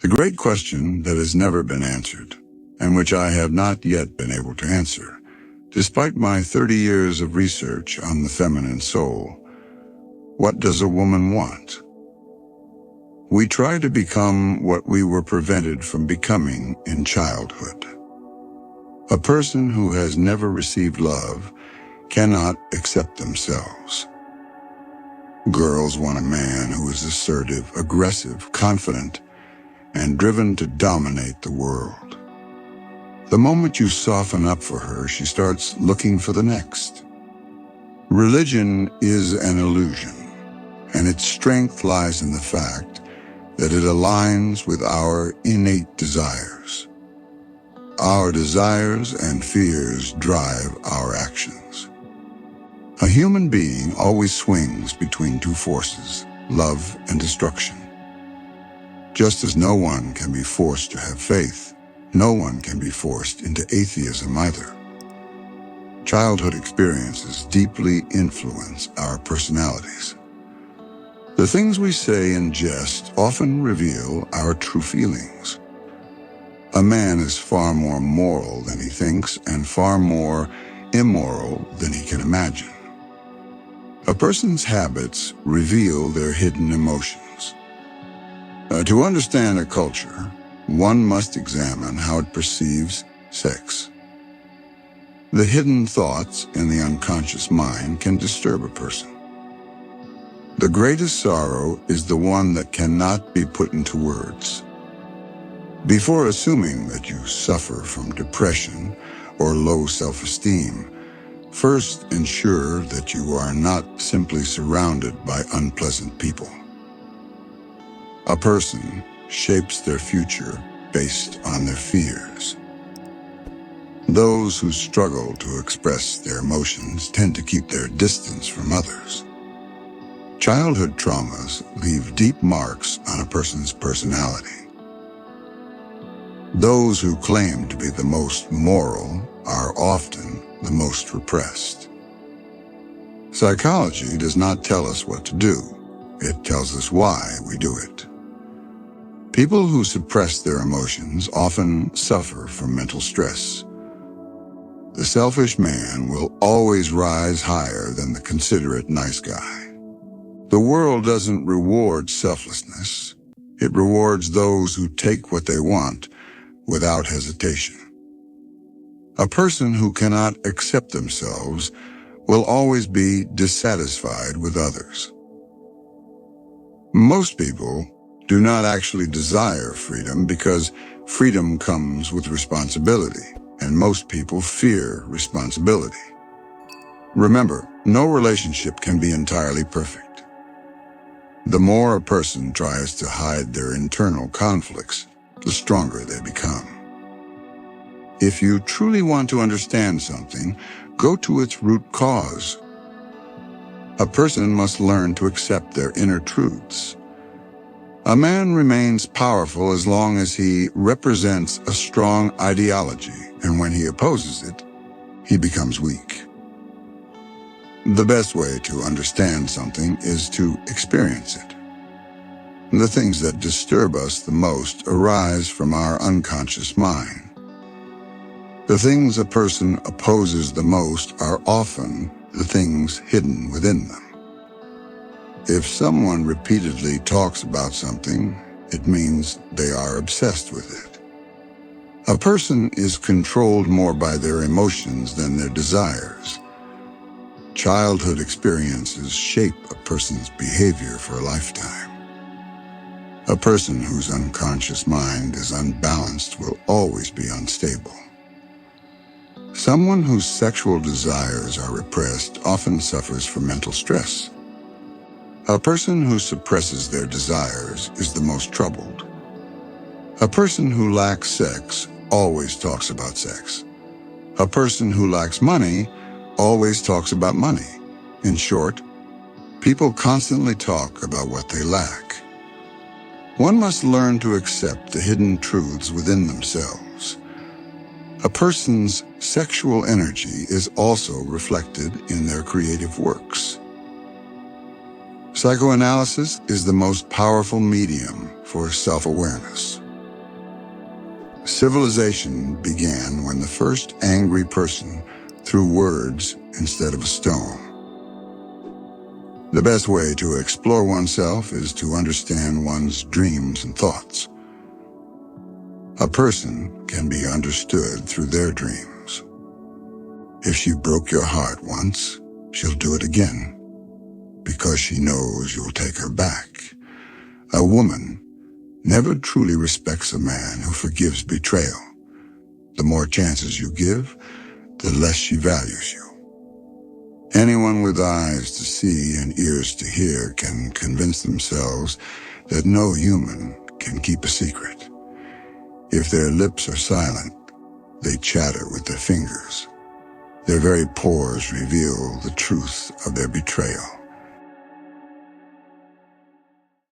The great question that has never been answered, and which I have not yet been able to answer, despite my 30 years of research on the feminine soul: what does a woman want? We try to become what we were prevented from becoming in childhood. A person who has never received love cannot accept themselves. Girls want a man who is assertive, aggressive, confident, and driven to dominate the world. The moment you soften up for her, she starts looking for the next. Religion is an illusion, and its strength lies in the fact that it aligns with our innate desires. Our desires and fears drive our actions. A human being always swings between two forces, love and destruction. Just as no one can be forced to have faith, no one can be forced into atheism either. Childhood experiences deeply influence our personalities. The things we say in jest often reveal our true feelings. A man is far more moral than he thinks and far more immoral than he can imagine. A person's habits reveal their hidden emotions. To understand a culture, one must examine how it perceives sex. The hidden thoughts in the unconscious mind can disturb a person. The greatest sorrow is the one that cannot be put into words. Before assuming that you suffer from depression or low self-esteem, first ensure that you are not simply surrounded by unpleasant people. A person shapes their future based on their fears. Those who struggle to express their emotions tend to keep their distance from others. Childhood traumas leave deep marks on a person's personality. Those who claim to be the most moral are often the most repressed. Psychology does not tell us what to do. It tells us why we do it. People who suppress their emotions often suffer from mental stress. The selfish man will always rise higher than the considerate nice guy. The world doesn't reward selflessness. It rewards those who take what they want without hesitation. A person who cannot accept themselves will always be dissatisfied with others. Most people do not actually desire freedom because freedom comes with responsibility, and most people fear responsibility. Remember, no relationship can be entirely perfect. The more a person tries to hide their internal conflicts, the stronger they become. If you truly want to understand something, go to its root cause. A person must learn to accept their inner truths. A man remains powerful as long as he represents a strong ideology, and when he opposes it, he becomes weak. The best way to understand something is to experience it. The things that disturb us the most arise from our unconscious mind. The things a person opposes the most are often the things hidden within them. If someone repeatedly talks about something, it means they are obsessed with it. A person is controlled more by their emotions than their desires. Childhood experiences shape a person's behavior for a lifetime. A person whose unconscious mind is unbalanced will always be unstable. Someone whose sexual desires are repressed often suffers from mental stress. A person who suppresses their desires is the most troubled. A person who lacks sex always talks about sex. A person who lacks money always talks about money. In short, people constantly talk about what they lack. One must learn to accept the hidden truths within themselves. A person's sexual energy is also reflected in their creative works. Psychoanalysis is the most powerful medium for self-awareness. Civilization began when the first angry person threw words instead of a stone. The best way to explore oneself is to understand one's dreams and thoughts. A person can be understood through their dreams. If she broke your heart once, she'll do it again, because she knows you'll take her back. A woman never truly respects a man who forgives betrayal. The more chances you give, the less she values you. Anyone with eyes to see and ears to hear can convince themselves that no human can keep a secret. If their lips are silent, they chatter with their fingers. Their very pores reveal the truth of their betrayal.